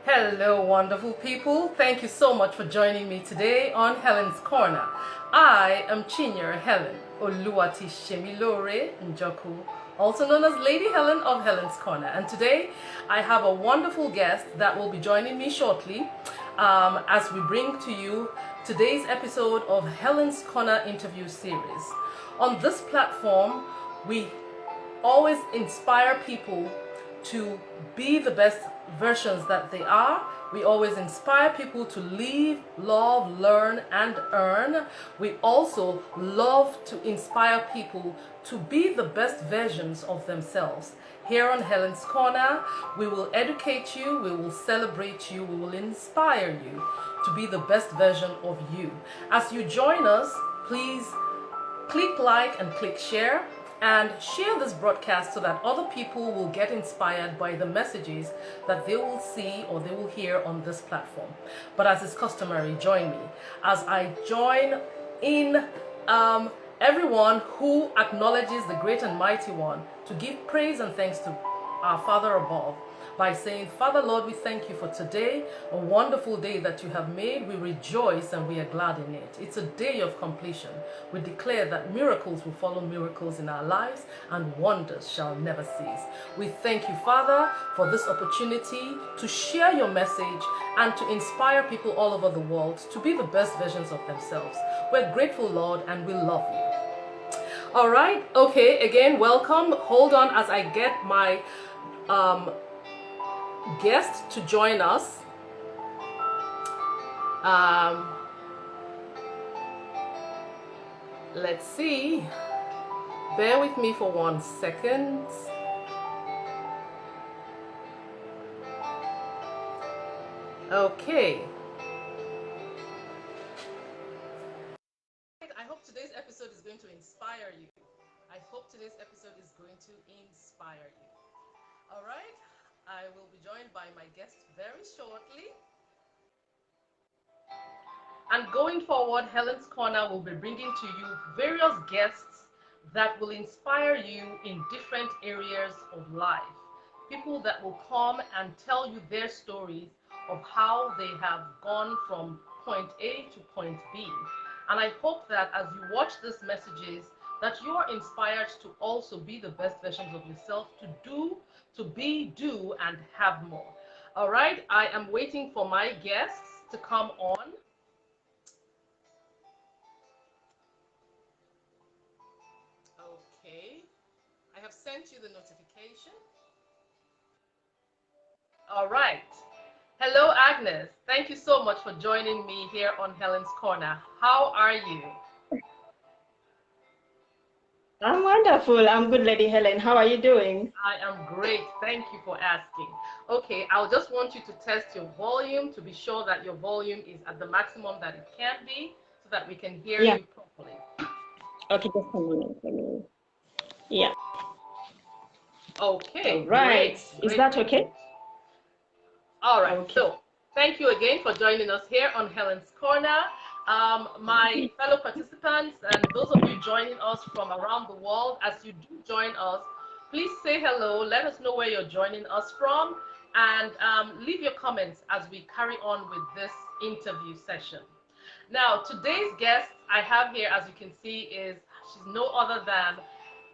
Hello, wonderful people. Thank you so much for joining me today on Helyn's Corner. I am Chinyere Helyn Oluwati Shemilore Njoku, also known as Lady Helyn of Helyn's Corner. And today I have a wonderful guest that will be joining me shortly as we bring to you today's episode of Helyn's Corner interview series. On this platform, we always inspire people to be the best versions that they are. We always inspire people to live, love, learn, and earn. We also love to inspire people to be the best versions of themselves. Here on Helyn's Corner, we will educate you, we will celebrate you, we will inspire you to be the best version of you. As you join us, please click like and click share, and share this broadcast so that other people will get inspired by the messages that they will see or they will hear on this platform. But as is customary, join me as I join in everyone who acknowledges the great and mighty one to give praise and thanks to our Father above by saying, Father Lord, we thank you for today, a wonderful day that you have made. We rejoice and we are glad in it. It's a day of completion. We declare that miracles will follow miracles in our lives and wonders shall never cease. We thank you, Father, for this opportunity to share your message and to inspire people all over the world to be the best versions of themselves. We're grateful, Lord, and we love you. All right. Okay. Again, welcome. Hold on as I get my guest to join us. Let's see. Bear with me for 1 second. Okay. I hope today's episode is going to inspire you. I hope today's episode is going to inspire you. All right. I will be joined by my guest very shortly. And going forward, Helyn's Corner will be bringing to you various guests that will inspire you in different areas of life. People that will come and tell you their stories of how they have gone from point A to point B. And I hope that as you watch these messages, that you are inspired to also be the best versions of yourself, to do, to be, do, and have more. All right, I am waiting for my guests to come on. Okay, I have sent you the notification. All right. Hello, Agnes. Thank you so much for joining me here on Helyn's Corner. How are you? I'm wonderful. I'm good, Lady Helyn. How are you doing? I am great. Thank you for asking. Okay, I'll just want you to test your volume to be sure that your volume is at the maximum that it can be so that we can hear you properly. Okay, just a minute. Yeah. Okay, all right. Great. Is that okay? All right. Okay. So thank you again for joining us here on Helyn's Corner. My fellow participants and those of you joining us from around the world, as you do join us, please say hello. Let us know where you're joining us from, and leave your comments as we carry on with this interview session. Now, today's guest I have here, as you can see, she's no other than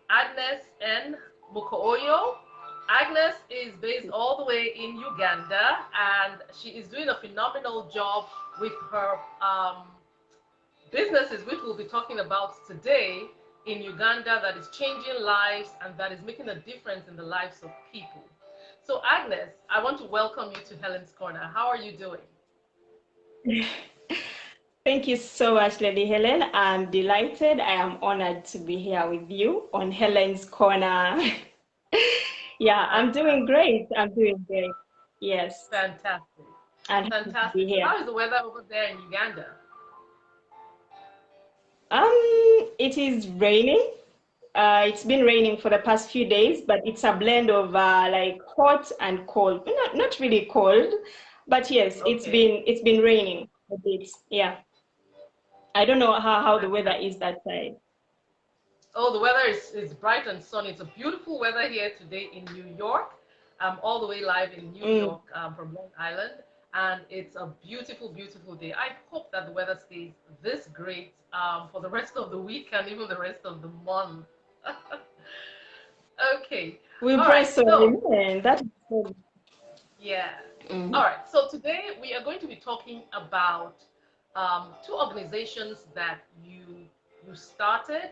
Agnes Mokoyo. Agnes is based all the way in Uganda, and she is doing a phenomenal job with her businesses, which we'll be talking about today in Uganda, that is changing lives and that is making a difference in the lives of people. So Agnes, I want to welcome you to Helyn's Corner. How are you doing? Thank you so much, Lady Helyn. I'm delighted. I am honored to be here with you on Helyn's Corner. Yeah, I'm doing great. Yes. Fantastic. Fantastic. How is the weather over there in Uganda? It is raining. It's been raining for the past few days, but it's a blend of like hot and cold. Not really cold, but yes, okay. it's been raining a bit. Yeah. I don't know how the weather is that side. Oh, the weather is bright and sunny. It's a beautiful weather here today in New York. I'm all the way live in New York from Long Island, and it's a beautiful, beautiful day. I hope that the weather stays this great for the rest of the week and even the rest of the month. Okay, We all pray right, so. so Amen. That is so. yeah. All Mhm. right. So today we are going to be talking about two organizations that you started.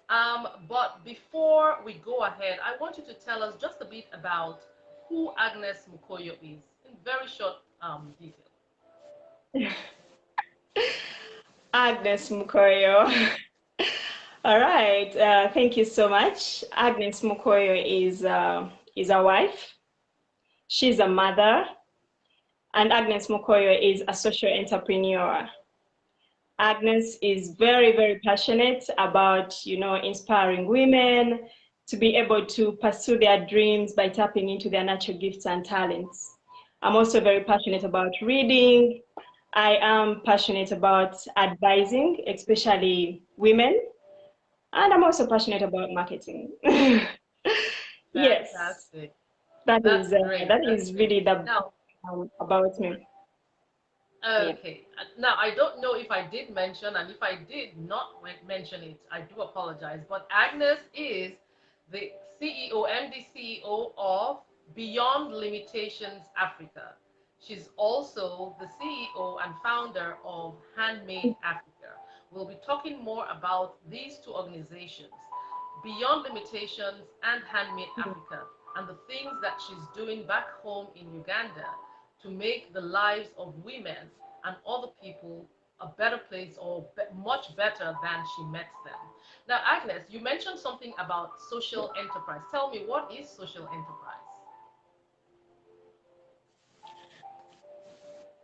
But before we go ahead, I want you to tell us just a bit about who Agnes Mokoyo is in very short detail. Agnes Mokoyo. All right. Thank you so much. Agnes Mokoyo is a wife. She's a mother, and Agnes Mokoyo is a social entrepreneur. Agnes is very, very passionate about, inspiring women to be able to pursue their dreams by tapping into their natural gifts and talents. I'm also very passionate about reading. I am passionate about advising, especially women, and I'm also passionate about marketing. Yes, Fantastic. that That's is great. That's great. really the Now, about me. Yeah. okay. Now, I don't know if I did mention, and if I did not mention it, I do apologize. But Agnes is the CEO, MD CEO of Beyond Limitations Africa. She's also the CEO and founder of Handmade Africa. We'll be talking more about these two organizations, Beyond Limitations and Handmade Africa, and the things that she's doing back home in Uganda to make the lives of women and other people a better place or much better than she met them. Now, Agnes, you mentioned something about social enterprise. Tell me, what is social enterprise?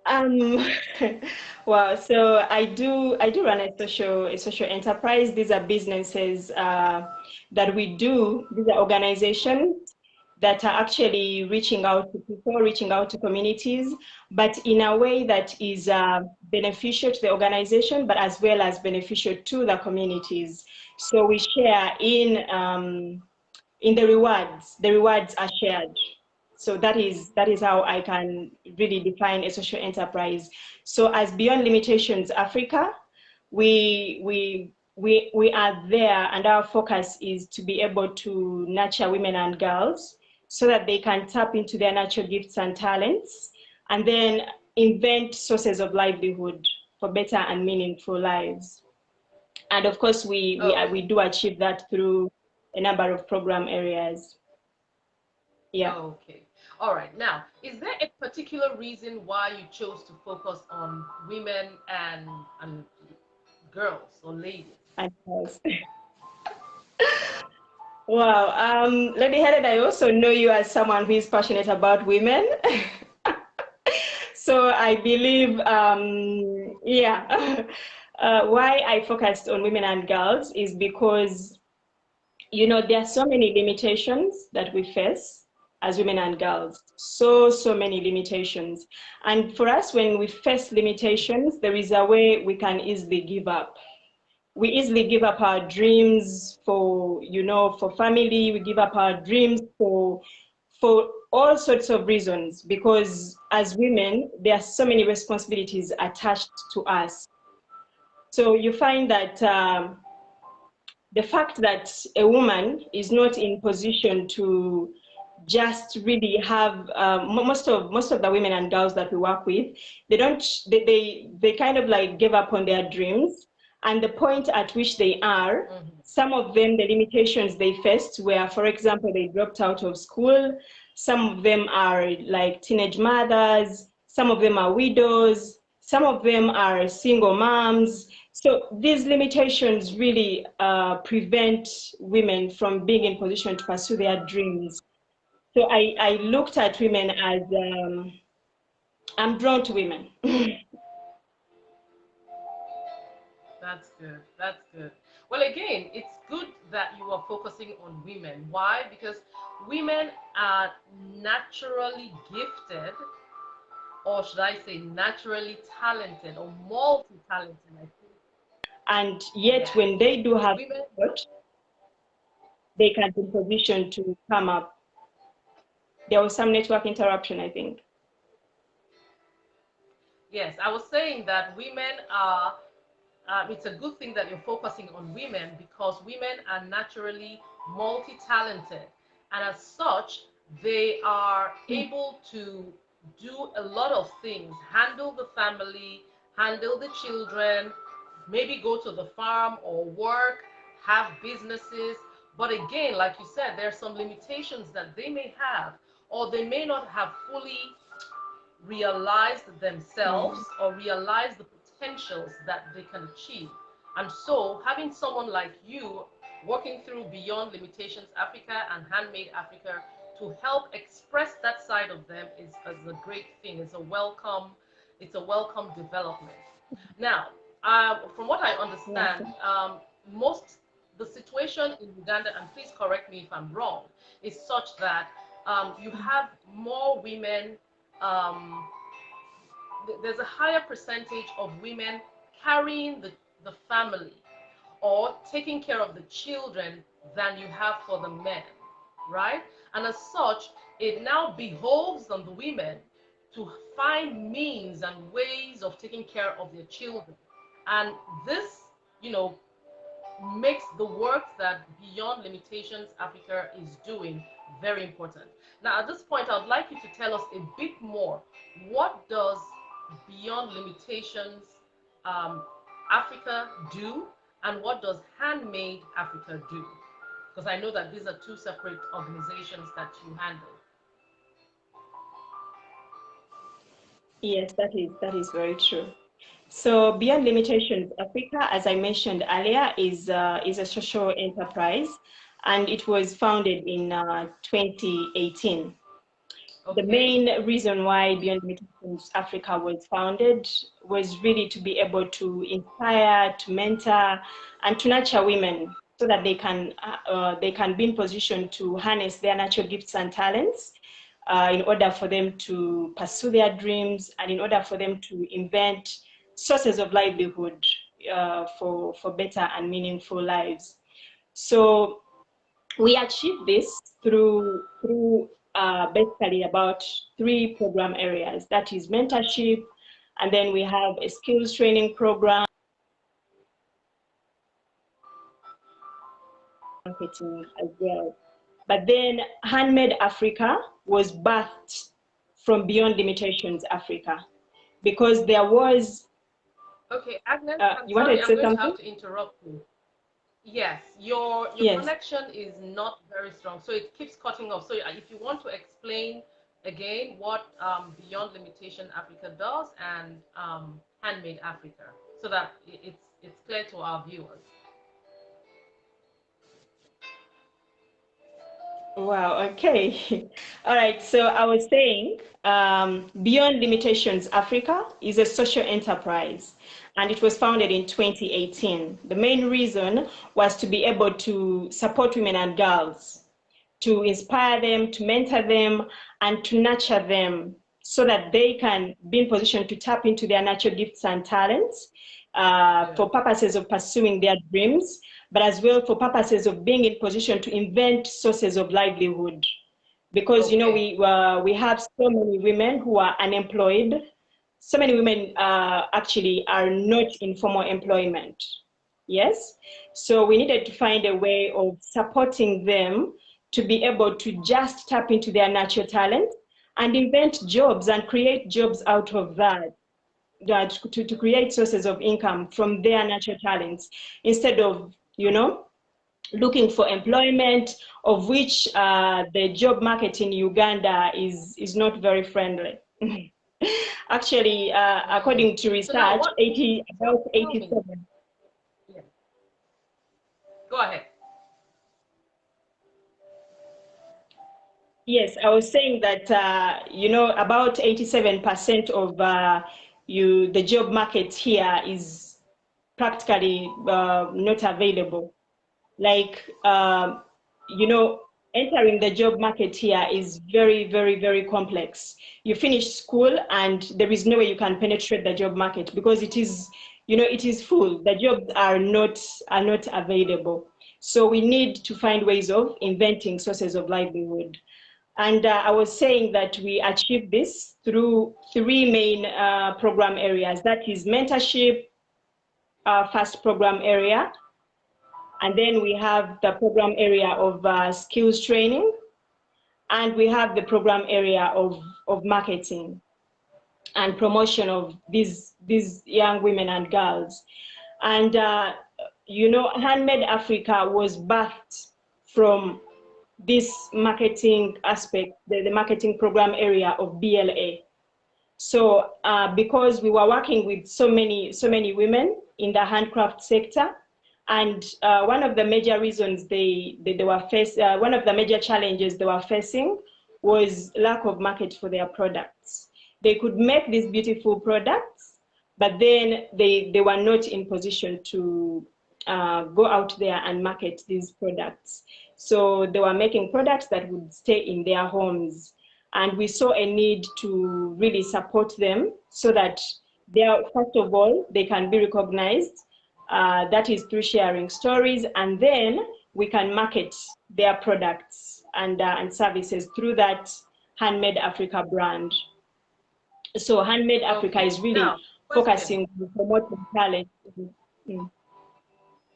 Um, wow. So I do run a social enterprise. These are businesses that we do. These are organizations that are actually reaching out to people, reaching out to communities, but in a way that is beneficial to the organization, but as well as beneficial to the communities. So we share in the rewards. The rewards are shared. So that is how I can really define a social enterprise. So as Beyond Limitations Africa, we are there, and our focus is to be able to nurture women and girls so that they can tap into their natural gifts and talents, and then invent sources of livelihood for better and meaningful lives. And of course, we Okay. do achieve that through a number of program areas. Yeah. Okay. All right. Now, is there a particular reason why you chose to focus on women and girls or ladies? And wow. Lady Helen, I also know you as someone who is passionate about women. So I believe, yeah, why I focused on women and girls is because, there are so many limitations that we face as women and girls. So many limitations. And for us, when we face limitations, there is a way we can easily give up. We easily give up our dreams for family. We give up our dreams for all sorts of reasons, because as women there are so many responsibilities attached to us. So you find that the fact that a woman is not in position to just really have most of the women and girls that we work with, they don't they kind of like give up on their dreams, and the point at which they are, Mhm. some of them, the limitations they faced were, for example, they dropped out of school. Some of them are like teenage mothers, some of them are widows, some of them are single moms. So these limitations really prevent women from being in position to pursue their dreams. So I looked at women as I'm drawn to women. That's good. That's good. Well, again, it's good that you are focusing on women. Why? Because women are naturally gifted, or should I say naturally talented or multi-talented, I think. And yet Yes. when they do have Women, support, they can be in position to come up. there was some network interruption, I think. Yes, I was saying that women are, it's a good thing that you're focusing on women because women are naturally multi-talented. And as such, they are able to do a lot of things, handle the family, handle the children, maybe go to the farm or work, have businesses. But again, like you said, there are some limitations that they may have, or they may not have fully realized themselves or realize the potentials that they can achieve. And so having someone like you working through Beyond Limitations Africa and Handmade Africa to help express that side of them is a great thing. It's a welcome development. Now, from what I understand, most the situation in Uganda, and please correct me if I'm wrong, is such that you have more women. There's a higher percentage of women carrying the family or taking care of the children than you have for the men, right? And as such, it now behoves on the women to find means and ways of taking care of their children. And this, makes the work that Beyond Limitations Africa is doing very important. Now, at this point, I would like you to tell us a bit more. What does Beyond Limitations Africa do, and what does Handmade Africa do? Because I know that these are two separate organizations that you handle. Yes, that is very true. So Beyond Limitations Africa, as I mentioned earlier, is a social enterprise, and it was founded in 2018. Okay. The main reason why Beyond Limitations Africa was founded was really to be able to inspire, to mentor, and to nurture women so that they can be in position to harness their natural gifts and talents in order for them to pursue their dreams and in order for them to invent sources of livelihood for better and meaningful lives. So we achieve this through basically about 3 program areas. That is mentorship, and then we have a skills training program, marketing as well. But then Handmade Africa was birthed from Beyond Limitations Africa because there was. Okay, Agnes, you wanted to say something? I'm going to have to interrupt you. Yes, your connection is not very strong, so it keeps cutting off. So if you want to explain again what Beyond Limitation Africa does and Handmade Africa, so that it's clear to our viewers. Wow, okay. All right, so I was saying Beyond Limitations Africa is a social enterprise, and it was founded in 2018. The main reason was to be able to support women and girls, to inspire them, to mentor them, and to nurture them so that they can be in position to tap into their natural gifts and talents for purposes of pursuing their dreams, but as well for purposes of being in position to invent sources of livelihood. Because, we have so many women who are unemployed. So many women actually are not in formal employment. Yes? So we needed to find a way of supporting them to be able to just tap into their natural talent and invent jobs and create jobs out of that. To create sources of income from their natural talents instead of, looking for employment, of which the job market in Uganda is not very friendly. Actually, according to research, about 87. Yeah. Go ahead. Yes, I was saying that, about 87% of the job market here is practically not available. Like, entering the job market here is very, very, very complex. You finish school and there is no way you can penetrate the job market because it is, it is full. The jobs are not available. So we need to find ways of inventing sources of livelihood. And I was saying that we achieve this through three main program areas. That is mentorship, first program area. And then we have the program area of skills training. And we have the program area of marketing and promotion of these young women and girls. And, you know, Handmade Africa was birthed from this marketing aspect, the marketing program area of BLA. So because we were working with so many women in the handcraft sector, and one of the major reasons they were one of the major challenges they were facing was lack of market for their products. They could make these beautiful products, but then they were not in position to go out there and market these products. So they were making products that would stay in their homes. And we saw a need to really support them so that first of all, they can be recognized. That is through sharing stories, and then we can market their products and services through that Handmade Africa brand. So Handmade Africa is really now, focusing on promoting talent. Mm.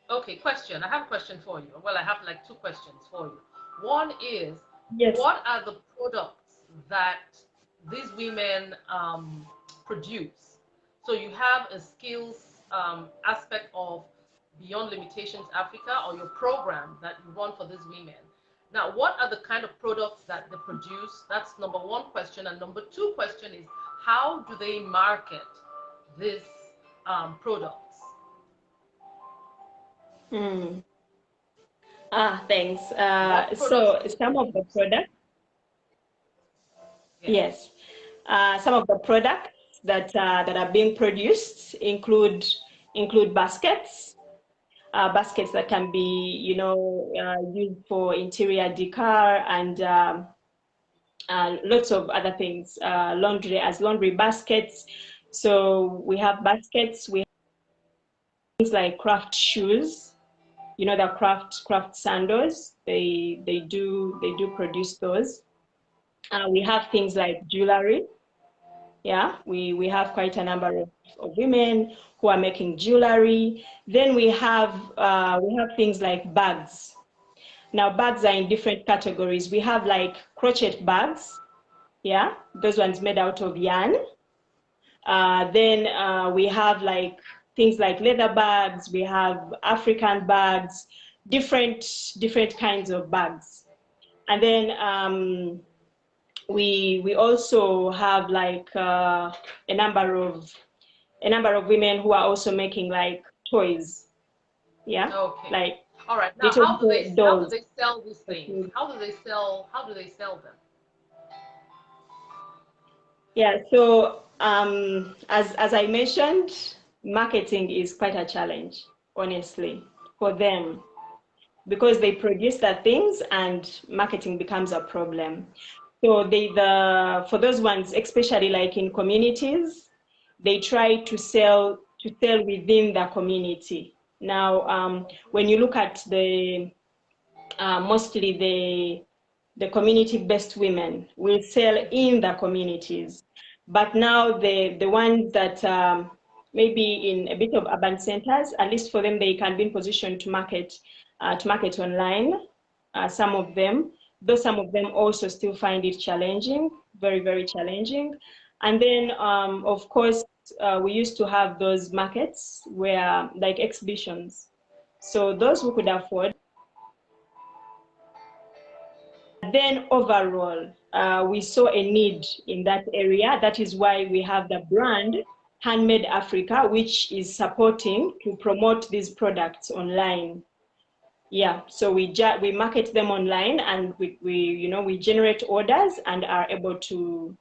Okay, question. I have a question for you. Well, I have like two questions for you. One is, Yes. what are the products that these women produce? So you have a skills aspect of Beyond Limitations Africa, or your program that you run for these women. Now, what are the kind of products that they produce? That's number one question. And number two question is, how do they market these products? Thanks. What So products? some of the products, Yes. yes, some of the products that are being produced include baskets, baskets that can be, you know, used for interior decor and lots of other things, laundry baskets. So we have baskets, we have things like craft shoes, you know, the craft sandals. They do produce those. We have things like jewelry. Yeah, we have quite a number of women who are making jewelry. Then we have things like bags. Now bags are in different categories. We have like crochet bags. Yeah, those ones made out of yarn. Then we have like things like leather bags. We have African bags, different kinds of bags. And then we also have like a number of women who are also making like toys. Yeah, Okay. like All right. Now, little how do dolls. they sell these things? How do they sell them? Yeah, so as I mentioned, marketing is quite a challenge, honestly, for them, because they produce the things and marketing becomes a problem. So for those ones, especially like in communities, they try to sell within the community. Now, when you look at mostly the community-based women will sell in the communities. But now the ones that maybe in a bit of urban centers, at least for them, they can be in position to market online. Some of them, though some of them also still find it challenging, very, very challenging. And then, of course, we used to have those markets where, like exhibitions. So those who could afford. Then overall, we saw a need in that area. That is why we have the brand Handmade Africa, which is supporting to promote these products online. Yeah, so we market them online, and we generate orders and are able to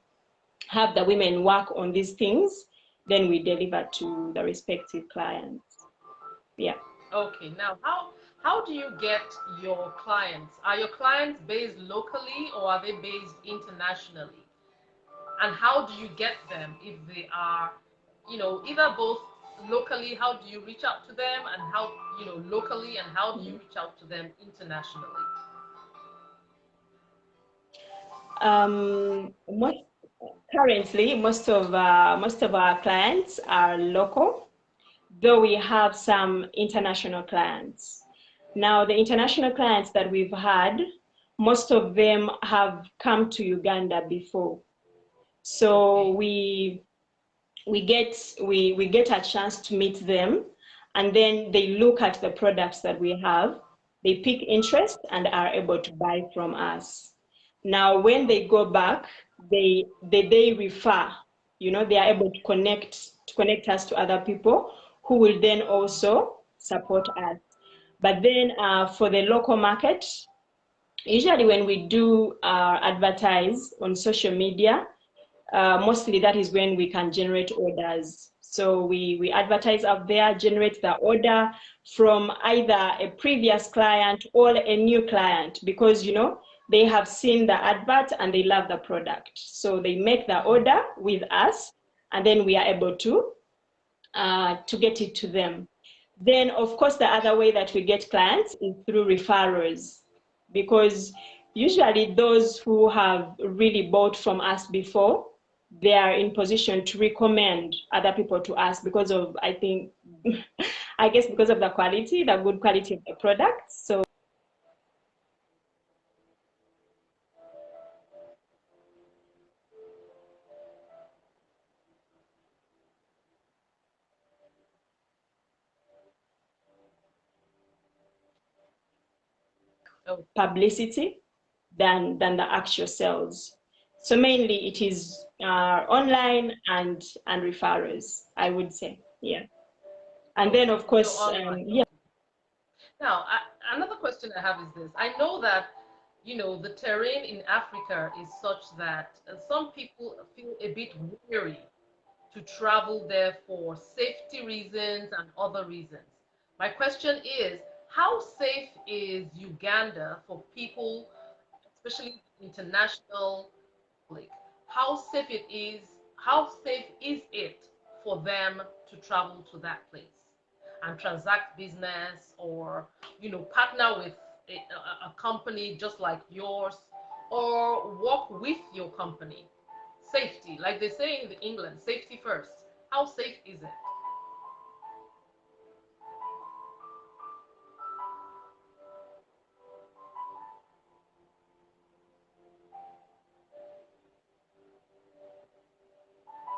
have the women work on these things. Then we deliver to the respective clients. Yeah. Okay. Now, how do you get your clients? Are your clients based locally, or are they based internationally? And how do you get them if they are, either both locally? How do you reach out to them, and how, locally, and how do you reach out to them internationally? Most currently, most of our clients are local, though we have some international clients. Now, the international clients that we've had, most of them have come to Uganda before. So we get a chance to meet them, and then they look at the products that we have, they pick interest and are able to buy from us. Now, when they go back, they refer, you know, they are able to connect us to other people who will then also support us. But then for the local market, usually when we do advertise on social media, mostly that is when we can generate orders. So we advertise up there, generate the order from either a previous client or a new client, because, you know, they have seen the advert and they love the product. So they make the order with us, and then we are able to get it to them. Then, of course, the other way that we get clients is through referrals, because usually those who have really bought from us before, they are in position to recommend other people to us because of, I think, I guess because of the quality, the good quality of the product. So publicity than the actual sales. So mainly it is online and referrals, I would say, yeah. And then of course, So online. yeah. Now, another question I have is this. I know that, you know, the terrain in Africa is such that some people feel a bit weary to travel there for safety reasons and other reasons. My question is, how safe is Uganda for people, especially international public? How safe is it for them to travel to that place and transact business, or, you know, partner with a company just like yours, or work with your company? Safety, like they say in England, safety first. How safe is it?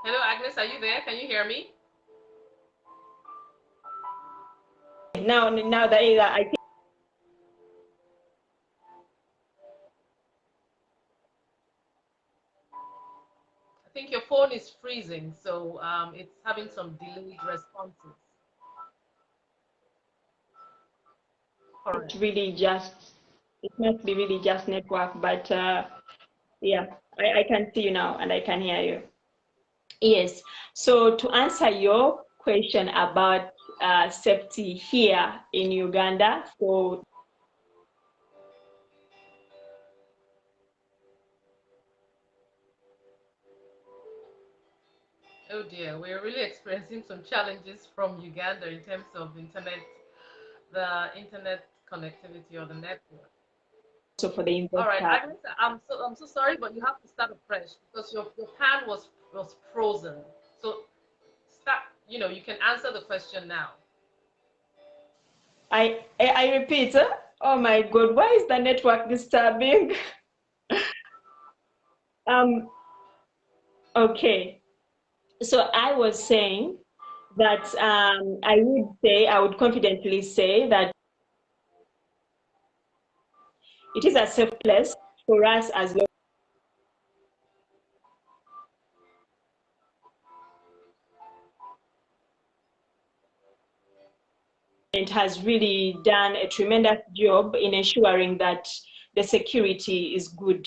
Hello, Agnes, are you there? Can you hear me? Now that is, I think I think your phone is freezing, so it's having some delayed responses. it's Correct. really just, it must be really just network, but yeah, I can see you now and I can hear you. Yes. So to answer your question about safety here in Uganda, so Oh dear, we're really experiencing some challenges from Uganda in terms of the internet connectivity or the network. so for the All right, investor, Agnes, I'm so sorry, but you have to start afresh because your pan was frozen. So start, you know, you can answer the question now. I repeat, oh my God, why is the network disturbing? Um, okay. So I was saying that I would confidently say that it is a safe place for us as long as it has really done a tremendous job in ensuring that the security is good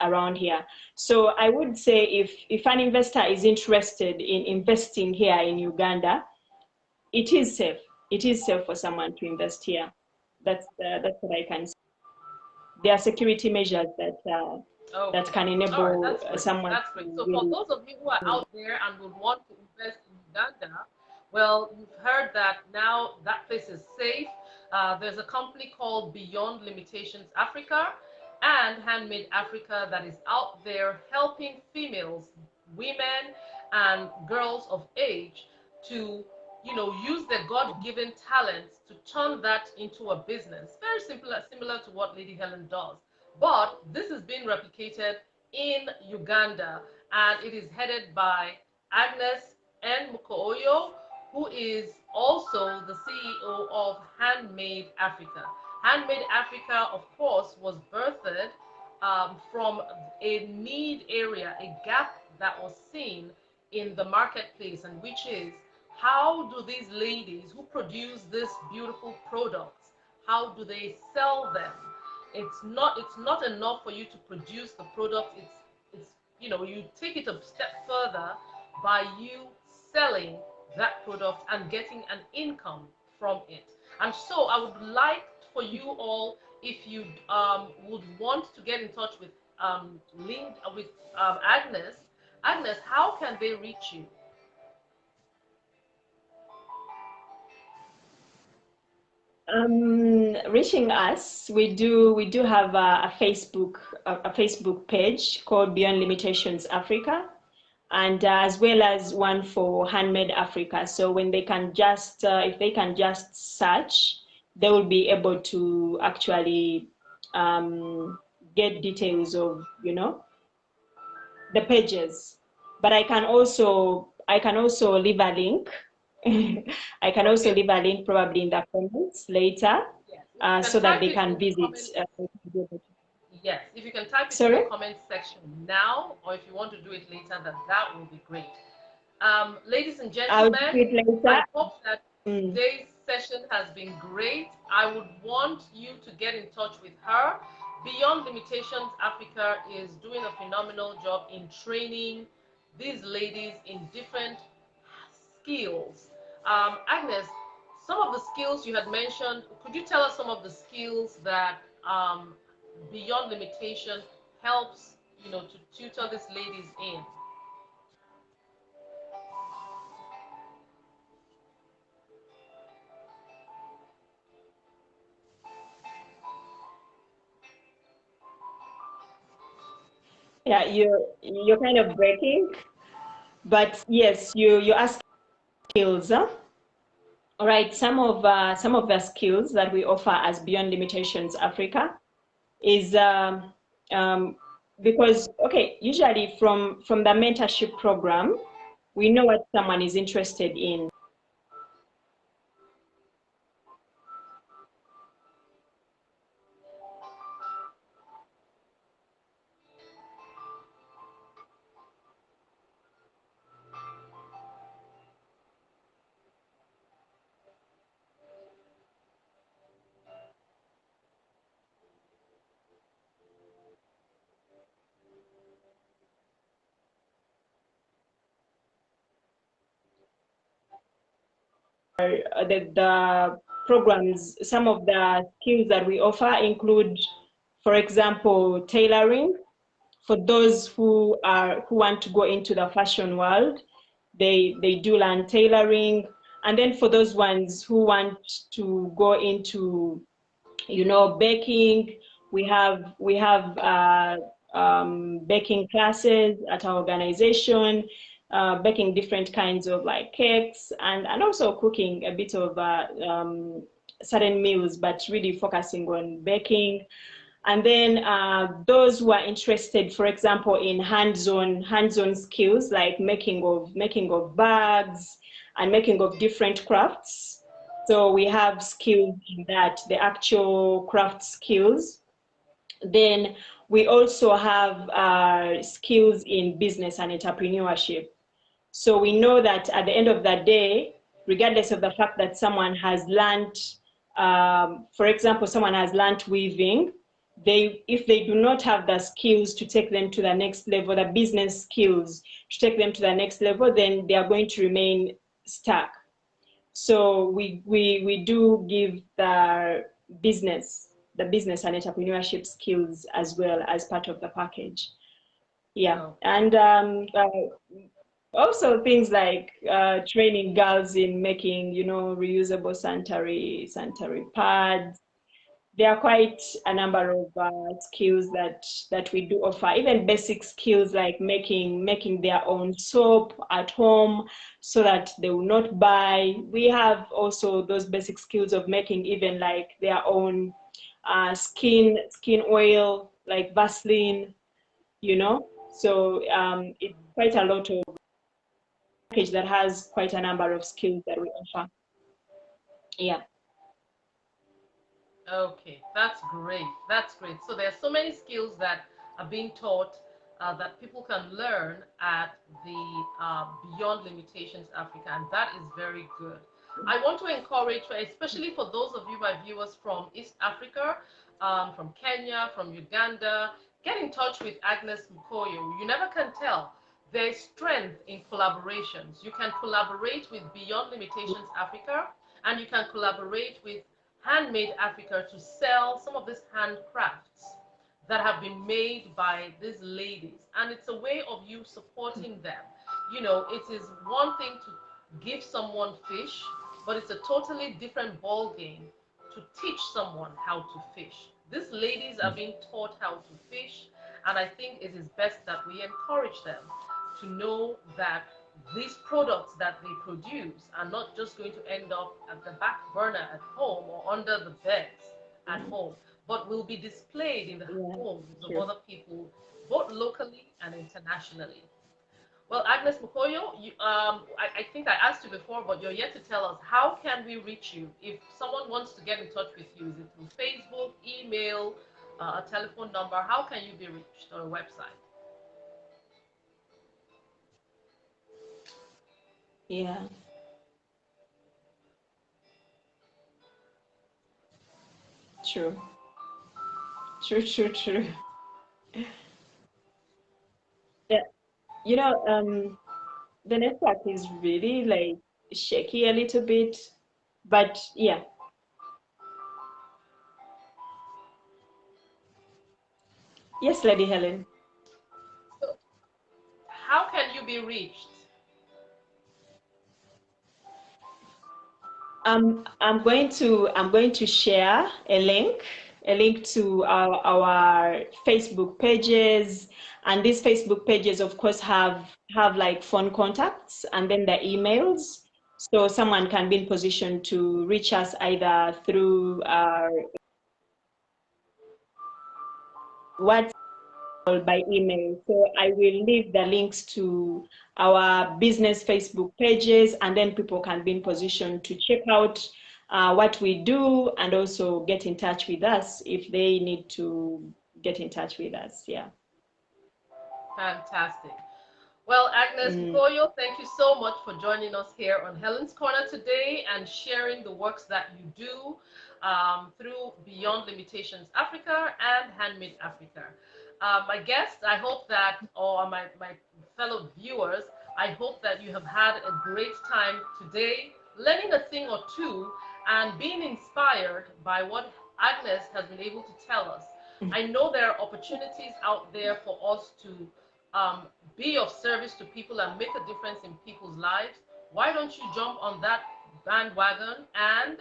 around here. So I would say if an investor is interested in investing here in Uganda, it is safe. It is safe for someone to invest here. That's what I can say. There are security measures that Okay. can All right, enable that's great. someone That's great. to So for really. those of you who are out there and would want to invest in Uganda, well, you've heard that now that place is safe. There's a company called Beyond Limitations Africa. and Handmade Africa that is out there helping females, women, and girls of age to, use their God-given talents to turn that into a business. Very similar to what Lady Helyn does. But this is being replicated in Uganda, and it is headed by Agnes Mokoyo, who is also the CEO of Handmade Africa. Handmade Africa, of course, was birthed from a need area, a gap that was seen in the marketplace, and which is, how do these ladies who produce these beautiful products, how do they sell them? It's not enough for you to produce the product. It's you take it a step further by you selling that product and getting an income from it. And so I would like for you all, if you would want to get in touch with Agnes. Agnes, how can they reach you? Reaching us, we do have a Facebook page called Beyond Limitations Africa, and as well as one for Handmade Africa. So when they can just if they can just search, they will be able to actually get details of the pages. But I can also leave a link. I can also Okay. leave a link probably in the comments later, Yes. If you can so that type they it can in the visit. comment. Yes, if you can type it in the Sorry, comment section now, or if you want to do it later, then that will be great. Ladies and I'll do gentlemen, it later. I hope that Mm. today's session has been great. I would want you to get in touch with her. Beyond Limitations Africa is doing a phenomenal job in training these ladies in different skills. Agnes, some of the skills you had mentioned, could you tell us some of the skills that Beyond Limitation helps, to tutor these ladies in? Yeah, you're kind of breaking, but yes, you ask skills. Huh? All right, some of the skills that we offer as Beyond Limitations Africa is um, because usually from the mentorship program, we know what someone is interested in. The programs, some of the skills that we offer include, for example, tailoring. For those who want to go into the fashion world, they do learn tailoring. And then for those ones who want to go into baking, we have baking classes at our organization, baking different kinds of like cakes, and also cooking a bit of certain meals, but really focusing on baking. And then those who are interested, for example, in hands-on skills like making of bags and making of different crafts. So we have skills in that, the actual craft skills. Then we also have skills in business and entrepreneurship. So we know that at the end of the day, regardless of the fact that someone has learned, for example, someone has learned weaving, if they do not have the skills to take them to the next level, the business skills to take them to the next level, then they are going to remain stuck. So we do give the business and entrepreneurship skills as well as part of the package. Yeah, No. and also things like training girls in making, reusable sanitary pads, there are quite a number of skills that we do offer, even basic skills like making their own soap at home so that they will not buy. We have also those basic skills of making even like their own skin oil, like Vaseline, you know. So it's quite a lot of package that has quite a number of skills that we offer. Yeah. Okay, that's great. That's great. So there are so many skills that are being taught that people can learn at the Beyond Limitations Africa, and that is very good. I want to encourage, especially for those of you, my viewers from East Africa, from Kenya, from Uganda, get in touch with Agnes Mokoyo. You never can tell. There is strength in collaborations. You can collaborate with Beyond Limitations Africa, and you can collaborate with Handmade Africa to sell some of these handcrafts that have been made by these ladies. And it's a way of you supporting them. You know, it is one thing to give someone fish, but it's a totally different ball game to teach someone how to fish. These ladies are being taught how to fish, and I think it is best that we encourage them to know that these products that they produce are not just going to end up at the back burner at home or under the beds at home, but will be displayed in the Yeah, homes of sure. other people, both locally and internationally. Well, Agnes Mokoyo, I think I asked you before, but you're yet to tell us, how can we reach you? If someone wants to get in touch with you, is it through Facebook, email, a telephone number? How can you be reached, or a website? Yeah. True. True, true, true. Yeah. You know, the network is really like shaky a little bit, but yeah. Yes, Lady Helen. So, how can you be reached? I'm going to share a link to our Facebook pages, and these Facebook pages, of course, have like phone contacts and then the emails, so someone can be in position to reach us either through our WhatsApp or by email. So I will leave the links to our business Facebook pages, and then people can be in position to check out what we do and also get in touch with us if they need to get in touch with us. Yeah. Fantastic. Well, Agnes Mm. Mokoyo, thank you so much for joining us here on Helen's Corner today and sharing the works that you do through Beyond Limitations Africa and Handmade Africa. My guests, I hope that, or my fellow viewers, I hope that you have had a great time today, learning a thing or two and being inspired by what Agnes has been able to tell us. I know there are opportunities out there for us to um, be of service to people and make a difference in people's lives. Why don't you jump on that bandwagon and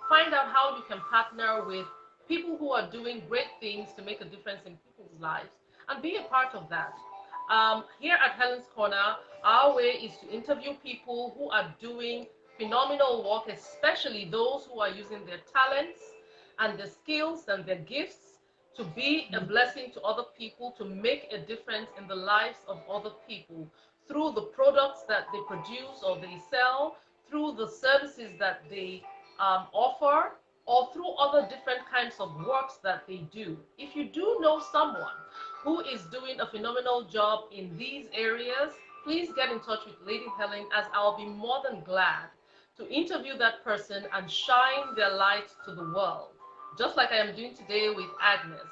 find out how you can partner with people who are doing great things to make a difference in people's lives and be a part of that. Here at Helen's Corner, our way is to interview people who are doing phenomenal work, especially those who are using their talents and their skills and their gifts to be a blessing to other people, to make a difference in the lives of other people through the products that they produce or they sell, through the services that they offer, or through other different kinds of works that they do. If you do know someone who is doing a phenomenal job in these areas, please get in touch with Lady Helen, as I'll be more than glad to interview that person and shine their light to the world, just like I am doing today with Agnes.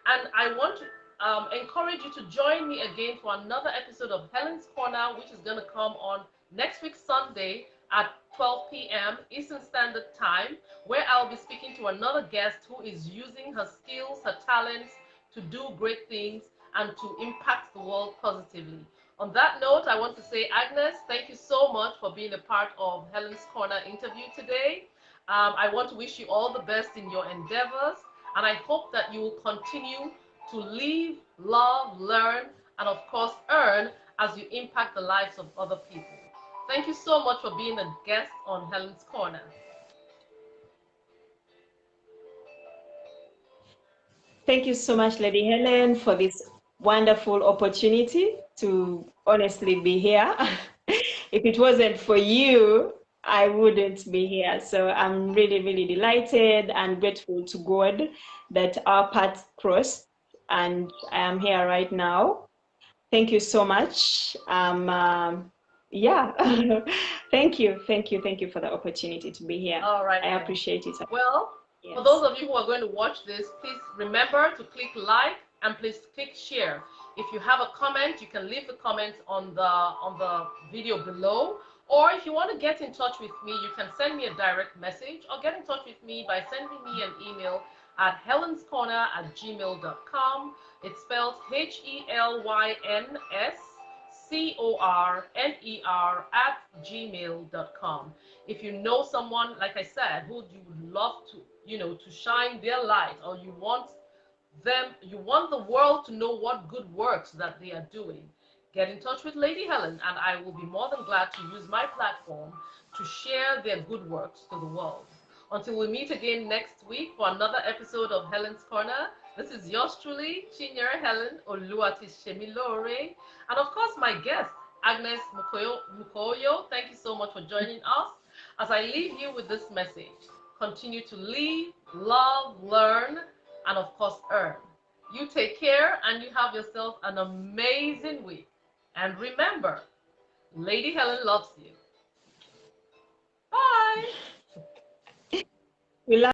And I want to encourage you to join me again for another episode of Helen's Corner, which is going to come on next week, Sunday at 12 p.m. Eastern Standard Time, where I'll be speaking to another guest who is using her skills, her talents to do great things and to impact the world positively. On that note, I want to say, Agnes, thank you so much for being a part of Helen's Corner interview today. I want to wish you all the best in your endeavors. And I hope that you will continue to live, love, learn, and of course earn as you impact the lives of other people. Thank you so much for being a guest on Helyn's Corner. Thank you so much, Lady Helyn, for this wonderful opportunity to honestly be here. If it wasn't for you, I wouldn't be here. So I'm really, really delighted and grateful to God that our paths crossed and I am here right now. Thank you so much. Yeah, thank you for the opportunity to be here. All right I then. appreciate it. Well, for Yes. those of you who are going to watch this, please remember to click like and please click share. If you have a comment, you can leave the comments on the video below. Or if you want to get in touch with me, you can send me a direct message or get in touch with me by sending me an email at helenscorner@gmail.com. It's spelled HELYNSCORNER@gmail.com. If you know someone, like I said, who you would love to, to shine their light, or you want the world to know what good works that they are doing, get in touch with Lady Helyn, and I will be more than glad to use my platform to share their good works to the world. Until we meet again next week for another episode of Helyn's Corner, this is yours truly, Chinyere Helyn Oluwatishemilore, and of course my guest, Agnes Mokoyo. Thank you so much for joining us. As I leave you with this message, continue to live, love, learn, and of course earn. You take care and you have yourself an amazing week. And remember, Lady Helyn loves you. Bye. We love